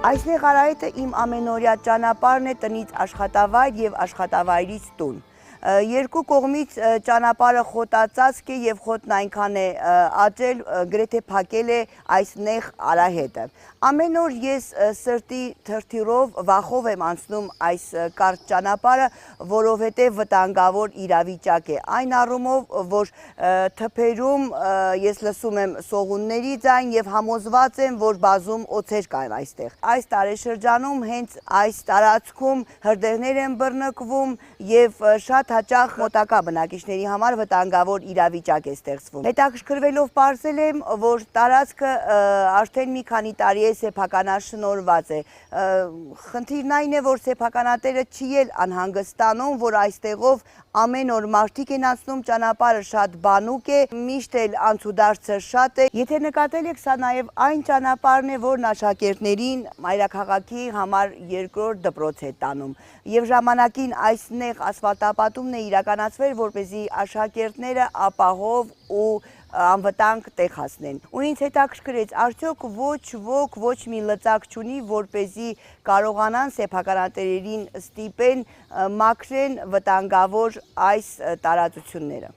Այսնեղ արահետը իմ ամենօրյա ճանապարհն է տնից աշխատավայր եւ աշխատավայրից տուն։ Երկու կողմից ճանապարհը խոտածածկ է եւ խոտն այնքան է աճել, գրեթե փակել է այս նեղ արահետը։ Ամեն օր ես սրտի թրթիրով վախով եմ անցնում այս կարճ ճանապարհը, որովհետեւ վտանգավոր իրավիճակ է։ Այն առումով, որ թփերում ես լսում եմ սողունների ձայն եւ համոզված եմ, որ բազում օձեր կան այստեղ։ Այս տարեշրջանում հենց այս տարածքում հրդեհներ են բռնկվում եւ շատ հաճախ մոտակա բնակիչների համար վտանգավոր իրավիճակ է ստեղծվում։ Հետաքրքրվելով պարզել եմ, որ տարածքը արդեն մի քանի տարի է սեփականաշնորհված է։ Խնդիրն այն է, որ սեփականատերը չի էլ անհանգստանում, որ այստեղով ամեն օր մարդիկ են անցնում, ճանապարհը շատ բանուկ է, միշտ էլ անցուդարձը շատ է։ Եթե նկատել եք, սա նաև այն ճանապարհն է, որն աշակերտներին մայրաքաղաքի համար երկրորդ դպրոց է տանում։ Եվ ժամանակին այս նեղ ասֆալտապատումն է իրականացվել, որպեսզի աշակերտները ապահով ու անվտանգ տեղ հասնեն։ Ու ինձ հետաքրքրեց, արդյոք ոչ ոք ոչ մի լծակ չունի, որպեսզի կարողանան սեփականատերերին ստիպեն մաքրեն վտանգավոր այս տարածությունները։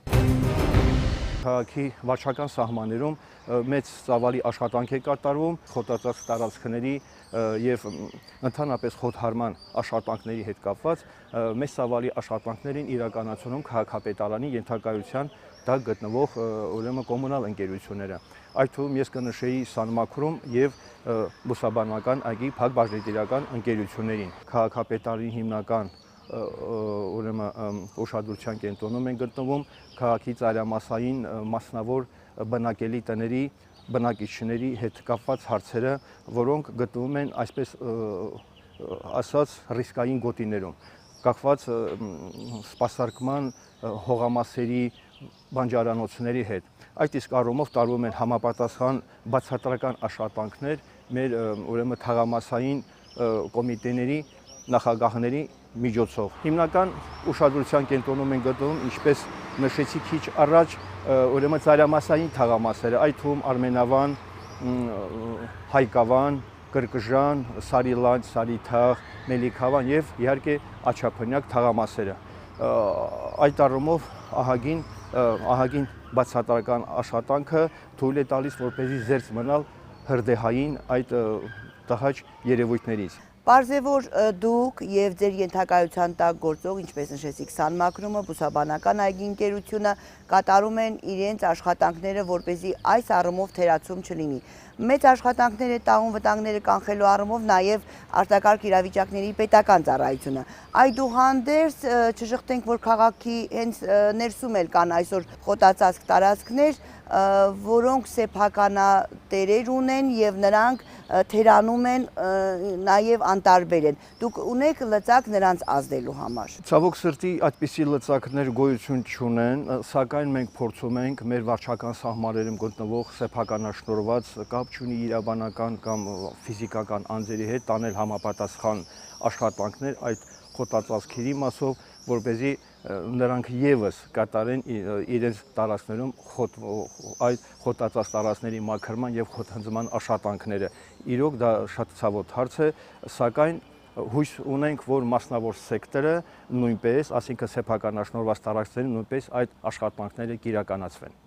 Քաղաքի վարչական սահմաններում մեծ ծավալի աշխատանք է կատարվում խոտածածկ տարածքների եւ ընդհանրապես խոտհարման աշխատանքների հետ կապված մեծ ծավալի աշխատանքներին իրականացնում քաղաքապետարանի ենթակայության տակ գտնվող ուրեմն կոմունալ ընկերությունները։ Այդ թվում ես կնշեի Սանմաքրում եւ Բուսաբանական այգի Փակ բաժնետիրական ընկերություններին։ Քաղաքապետարանի հիմնական ուրեմն ուշադրության կենտրոնում են գտնվում քաղաքի ծայրամասային մասնավոր բնակելի տների բնակիչների հետ կապված հարցերը, որոնք գտնվում են այսպես ասած ռիսկային գոտիներում, կախված սպասարկման հողամասերի բանջարանոցների հետ։ Այդ իսկ առումով տարվում են համապատասխան բացատրական աշխատանքներ մեր ուրեմն թաղամասային կոմիտեների նախագահների միջոցով։ Հիմնական ուշադրության կենտրոնում են գտնվում, ինչպես նշեցի քիչ առաջ, ուրեմն ծայրամասային թաղամասերը, այդ թվում Արմենավան, Հայկավան, Կրկժան, Սարիլանջ, Սարիթաղ, Մելիքավան եւ իհարկե Աչափնյակ թաղամասերը։ Այդ առումով ահագին բացատրական աշխատանքը թույլ է տալիս, որպեսզի զերծ մնալ հրդեհային այդ տհաճ երևույթներից։ Պարզ է, որ դուք եւ ձեր ենթակայության տակ գործող, ինչպես նշեցիք, Սանմաքրումը, Բուսաբանական այգի ընկերությունը կատարում են իրենց աշխատանքները, որպեսզի այս առումով թերացում չլինի։ Մեծ աշխատանքներ է տաղում վտանգները կանխելու առումով նաև արտակարգ իրավիճակների պետական ծառայությունը։ Այդուհանդերձ չշղթենք, որ քաղաքի հենց ներսում էլ կան այսօր խոտածածկ տարածքներ, որոնք սեփականատերեր ունեն եւ նրանք թերանում են նաև անտարբեր են։ Դուք ունեք լծակ նրանց ազդելու համար։ Ցավոք սրտի այդպիսի լծակներ գոյություն չունեն, սակայն մենք փորձում ենք մեր վարչական սահմաններում գտնվող սեփականաշնորհված կապ չունի իրավաբանական կամ ֆիզիկական անձերի հետ տանել համապատասխան աշխատանքներ այդ խոտածածկերի մասով, որպեսզի նրանք եւս կատարեն իրենց տարածքներում այդ խոտածածկ տարածքների մաքրման եւ խոթհնձման աշխատանքները։ Իրոք դա շատ ցավոտ հարց է, սակայն հույս ունենք, որ մասնավոր սեկտորը նույնպես, այսինքն սեփականաշնորհված տարածքները նույնպես այդ աշխատանքները կիրականացվեն։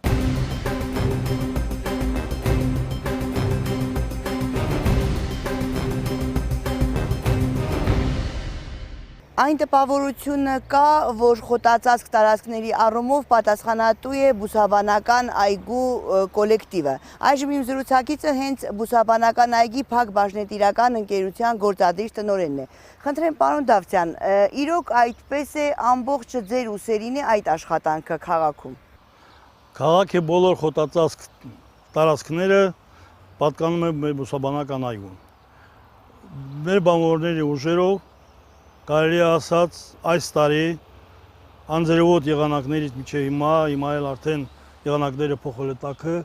Այն տպավորությունը կա, որ խոտածածկ տարածքների առումով պատասխանատու է Բուսաբանական այգու կոլեկտիվը։ Այժմ իմ զրուցակիցը հենց Բուսաբանական այգի Փակ բաժնետիրական ընկերության գործադիր տնօրենն է։ Խնդրեմ, պարոն Դավթյան, իրոք այդպես է ամբողջը ձեր ուսերին է այդ աշխատանքը քաղաքում։ Քաղաքի բոլոր խոտածածկ տարածքները պատկանում են մեր Բուսաբանական այգուն։ Մեր բանվորների ուժերով կարելի է ասած այս տարի անձրևոտ եղանակներից մինչև հիմա էլ արդեն եղանակները փոխել է տակը,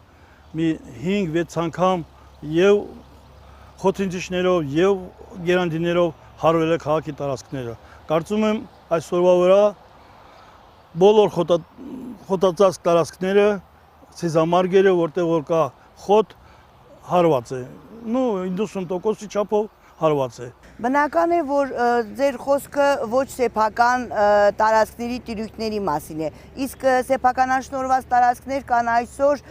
մի 5-6 անգամ եւ խոթինջիչներով եւ գերանդիներով հարվել է քաղաքի տարածքները։ Կարծում եմ այսօրվա վրա բոլոր խոտածածկ տարածքները, ցեզամարգերը, որտեղ որ կա խոտ, հարված է։ 90%-ի չափով հարված է։ Բնական է, որ ձեր խոսքը ոչ սեփական տարածքների տիրույթների մասին է։ Իսկ սեփականաշնորհված տարածքներ կան այսօր,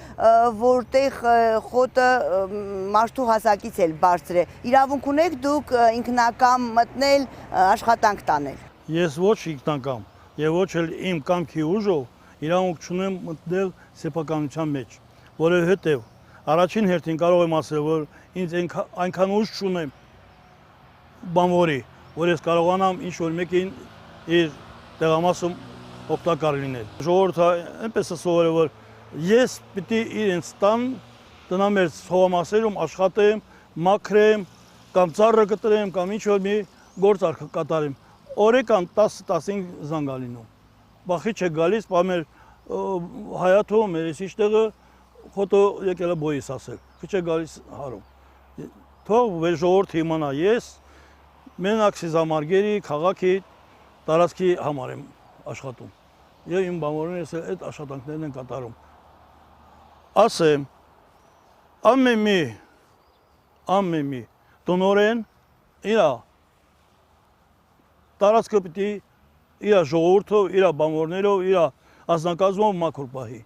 որտեղ խոտը մարդու հասակից էլ բարձր է։ Իրավունք ունեք դուք ինքնակամ մտնել, աշխատանք տանել։ Ես ոչ ինքնակամ եւ ոչ էլ իմ կամքի ուժով իրավունք չունեմ մտնել սեփականության մեջ, որովհետեւ առաջին հերթին կարող եմ ասել, որ ինձ այնքան ուժ չունեմ բանվորի, որ ես կարողանամ ինչ-որ մեկին իր տեղամասում օգտակար լինել։ Ժողովուրդը այնպես է սովորել, որ ես պիտի իրենց տան տնամերձ հողամասերում աշխատեմ, մաքրեմ, կամ ծառը կտրեմ, կամ ինչ-որ մի գործ կատարեմ։ Օրեկան 10-15 զանգ ա լինում։ Բախի չէ գալիս, պամեր հայաթում, մեր ես իջտեղը խոտո եկել է բոյիս ասել, քիչ է գալիս հարում։ Թող վեր ժողովուրդը իմանա, ես մենակ սիզամարգերի, քաղաքի, տարածքի համար եմ աշխատում։ Եվ իմ բանվորներս այդ աշխատանքներն են կատարում։ Ասեմ, ամեն մի տնօրեն իր տարածքը պիտի իր ժողովուրդով, իր բանվորներով, իր անձնակազմով մաքուր պահի։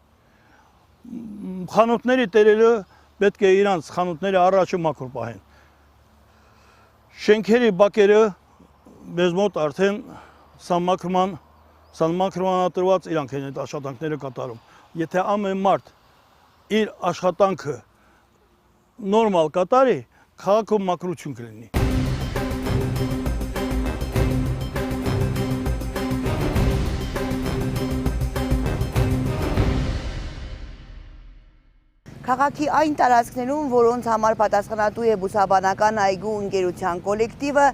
Խանութների տերերը պետք է իրանց խանութների առաջը մաքուր պահեն։ Շենքերի բակերը մեզ մոտ արդեն սանմաքրմանատրված իրանք են այդ աշխատանքները կատարում։ Եթե ամեն մարդ իր աշխատանքը նորմալ կատարի, քաղաքում մաքրություն կլինի։ Քաղաքի այն տարածքներում, որոնց համար պատասխանատու է բուսաբանական այգու ընկերության կոլեկտիվը,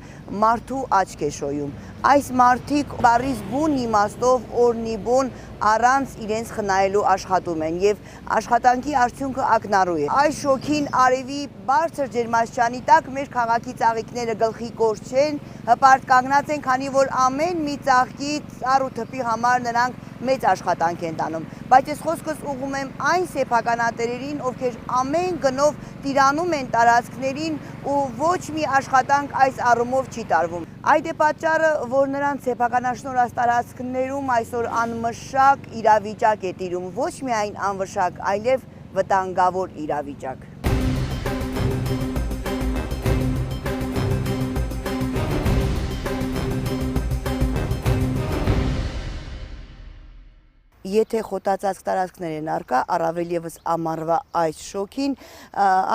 մարդու աչք է շոյում։ Այս մարդիկ բառից բուն իմաստով օրնիբուն առանց իրենց խնայելու աշխատում են եւ աշխատանքի արդյունքը ակնառու է։ Այս շոքին արևի բարձր ջերմաստիճանի տակ մեր քաղաքի ծաղիկները գլխի կորչ չեն, հպարտ կանգնած են, քանի որ ամեն մի ծաղկի ծառ ու թփի համար նրանք մեծ աշխատանք են տանում, բայց ես խոսքս ուղղում եմ այն սեփականատերերին, ովքեր ամեն գնով տիրանում են տարածքներին ու ոչ մի աշխատանք այս առումով չի տարվում։ Այդ է պատճառը, որ նրանց սեփականաշնորհած տարածքներում այսօր անմշակ իրավիճակ է տիրում, ոչ միայն անվշակ, այլև վտանգավոր իրավիճակ։ Եթե խոտածածկ տարածքներ են առկա, առավել եւս ամառվա այս շոքին,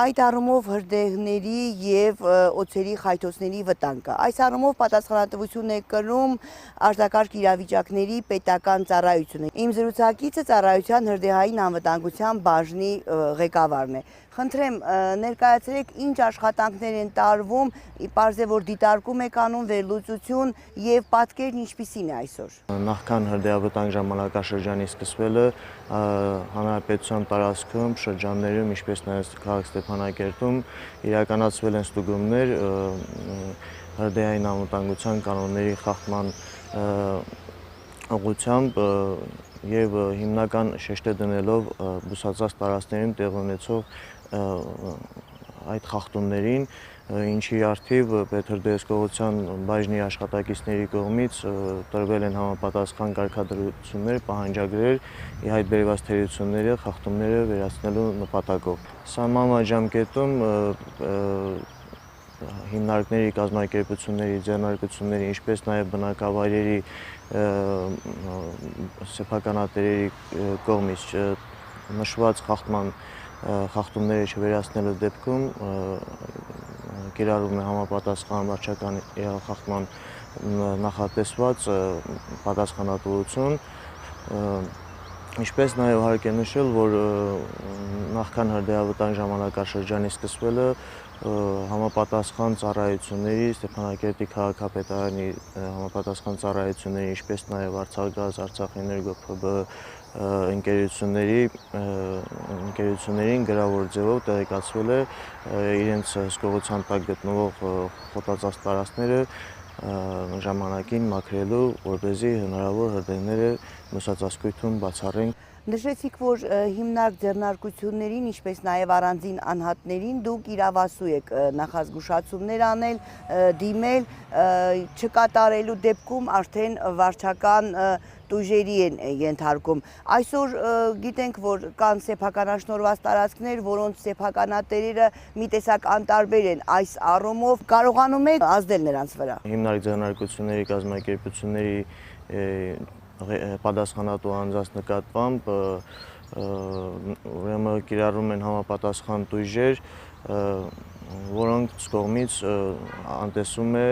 այդ առումով հրդեհների եւ օձերի խայթոցների վտանգ կա։ Այս առումով պատասխանատվություն է կրում արտակարգ իրավիճակների պետական ծառայությունը։ Իմ զրուցակիցը ծառայության հրդեհային անվտանգության բաժնի ղեկավարն է։ Խնդրեմ, ներկայացրեք ինչ աշխատանքներ են տարվում, պարզ է, որ դիտարկում եք անում վերլուծություն եւ պատկերն ինչպիսին է այսօր։ Նախքան հրդեհավտանգ ժամանակաշրջանի սկսվելը հանրապետության տարածքում, շրջաններում, ինչպես նաև քաղաք Ստեփանակերտում իրականացվել են ստուգումներ հրդեհային անվտանգության կանոնների խախտման ուղղությամբ եւ հիմնական շեշտը դնելով բուսածածկ տարածքներում տեղի ունեցող այդ խախտումներին, ինչի արդիվ Պետհրդեհեսկողության բաժնի աշխատակիցների կողմից տրվել են համապատասխան կարգադրություններ, պահանջագրեր ի հայտ բերված թերությունները, խախտումները վերացնելու նպատակով։ Սահմանված ժամկետում հիմնարկների, կազմակերպությունների, ձեռնարկությունների, ինչպես նաև բնակավայրերի սեփականատերերի կողմից նշված խախտումները չվերացնելու դեպքում կիրառվում է համապատասխան վարչական իրավախախտման նախատեսված պատասխանատվություն, ինչպես նաև հարկ է նշել, որ նախքան հրդեհավտանգ ժամանակաշրջանի սկսվելը համապատասխան ծառայությունների, Ստեփանակերտի քաղաքապետարանի համապատասխան ծառայությունների, ինչպես նաև Արցախգազ, Արցախէներգո ՓԲ ընկերություններին գրավոր ձևով տեղեկացվել է իրենց հսկողության տակ գտնվող խոտածածկ տարածքները ժամանակին մաքրելու, որպեսզի հնարավոր հրդեհները մսածասկույթում բացառենք։ Նշեցիք, որ հիմնարկ ձեռնարկություններին, ինչպես նաև առանձին անհատներին դուք իրավասու եք նախազգուշացումներ անել, դիմել, չկատարելու դեպքում արդեն վարչական տույժերի են ենթարկում։ Այսօր գիտենք, որ կան սեփականաշնորհված տարածքներ, որոնց սեփականատերերը մի տեսակ անտարբեր են այս առումով, կարողանում եք ազդել նրանց վրա։ Հիմնարկ ձեռնարկությունների կազմակերպությունների պատասխանատու անձանց նկատմամբ ուրեմն կիրառում են համապատասխան տույժեր, որոնց կողմից անտեսում է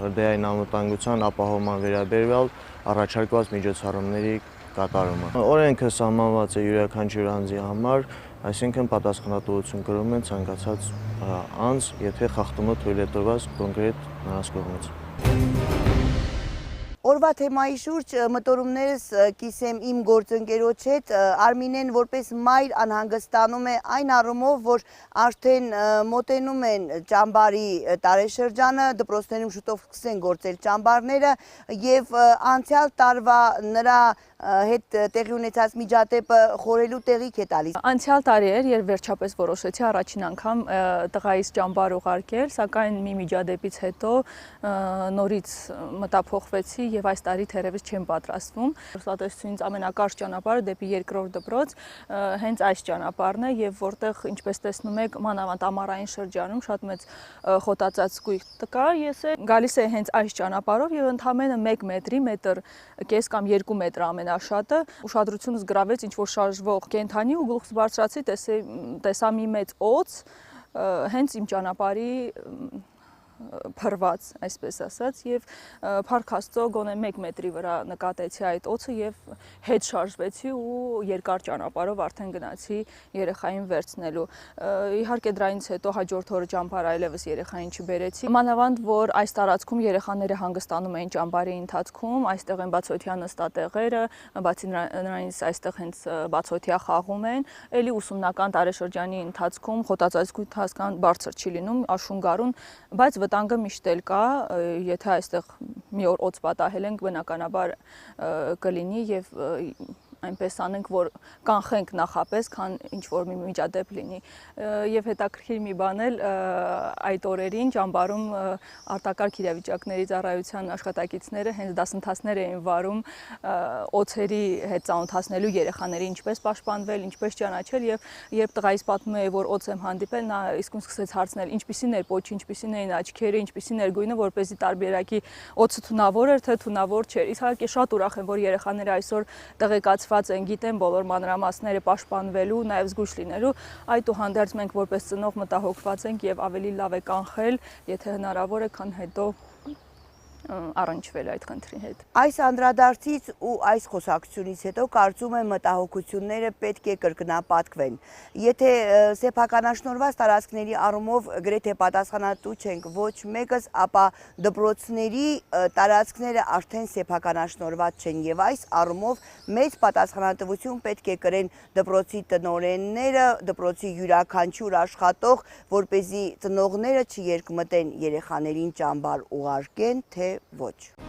հրդեհային անվտանգության ապահովման վերաբերյալ առաջարկված միջոցառումների կատարումը։ Օրենքը սահմանված է յուրաքանչյուր անձի համար, այսինքն պատասխանատվություն կրում են ցանկացած անձ, եթե խախտումը թույլ է տրված կոնկրետ նրանց կողմից։ Օրվա թեմայի շուրջ մտորումներս կիսեմ իմ գործընկերոջ հետ, Արմինեն որպես մայր անհանգստանում է այն առումով, որ արդեն մոտենում են ճամբարի տարեշրջանը, դպրոցներում շուտով սկսեն գործել ճամբարները եւ անցյալ տարվա նրա հետ տեղի ունեցած միջադեպը խորելու տեղիք է տալիս։ Անցյալ տարի էր, երբ վերջապես որոշեցի առաջին անգամ տղայիս ճամբար ուղարկել, սակայն մի միջադեպից հետո նորից մտափոխվեցի եւ այս տարի թերևս չեմ պատրաստվում։ Հաստատությունից ամենակարճ ճանապարհը դեպի երկրորդ դպրոց հենց այս ճանապարհն է եւ որտեղ ինչպես տեսնում եք մանավանդ ամառային շրջանում շատ մեծ խոտածածկույթ կա, ես գալիս եմ հենց այս ճանապարհով եւ ընդամենը 1 մետրի, մետր կես կամ 2 մետր ամենաշատը ուշադրությունս գրավեց ինչ որ շարժվող կենդանի ու գլուխս բարձրացի, տեսա մի մեծ օձ հենց իմ ճանապարհի փրված, այսպես ասած, եւ փառք Աստծո գոնե 1 մետրի վրա նկատեցի այդ օձը եւ հետ շարժվեցի ու երկար ճանապարհով արդեն գնացի երեխային վերցնելու։ Իհարկե դրանից հետո հաջորդ օրը ճամբար այլևս երեխային չբերեցի։ Մանավանդ որ այս տարածքում երեխաները հանգստանում էին ճամբարի ընթացքում, այստեղ են բացօթյա նստատեղերը, բացի նրանից այստեղ հենց բացօթյա խաղում են, ելի ուսումնական տարեշրջանի ընթացքում խոտածածկույթ հասկան բարձր չի լինում, աշուն-գարուն, բայց վտանգը միշտ էլ կա, եթե այստեղ մի օր օձ պատահել ենք, բնականաբար կլինի եւ այնպես անենք, որ կանխենք նախապես, քան ինչ որ մի միջադեպ լինի։ Եվ հետաքրքիր մի բան էլ այդ օրերին ճամբարում արտակարգ իրավիճակների ծառայության աշխատակիցները հենց դասընթացներ էին վարում օձերի հետ ծանոթացնելու երեխաների ինչպես պաշտպանվել, ինչպես ճանաչել եւ երբ տղայիս պատմում էի, որ օձ եմ հանդիպել, նա իսկույն սկսեց հարցնել, ինչպիսին էր պոչի, ինչպիսին էին աչքերը, ինչպիսին էր գույնը, որպեսզի տարբերակի օձը թունավոր էր, թե թունավոր չէր։ Իհարկե շատ ուրախ եմ, որ երեխաները այսօր տեղեկացված են, գիտեն բոլոր մանրամասները պաշտպանվելու, նաև զգույշ լինելու, այդուհանդերձ մենք որպես ծնող մտահոգված ենք եւ ավելի լավ է կանխել, եթե հնարավոր է, քան հետո առնչվել այդ խնդրի հետ։ Այս անդրադարձից ու այս խոսակցությունից հետո կարծում եմ մտահոգությունները պետք է կրկնապատկվեն։ Եթե սեփականաշնորհված տարածքների առումով գրեթե պատասխանատու չենք ոչ մեկս, ապա դպրոցների տարածքները արդեն սեփականաշնորհված չեն եւ այս առումով մեծ պատասխանատվություն պետք է կրեն դպրոցի տնօրենները, դպրոցի յուրաքանչյուր աշխատող, որպեսզի ծնողները չերկմտեն երեխաներին ճամբար ուղարկեն, թե ոչ։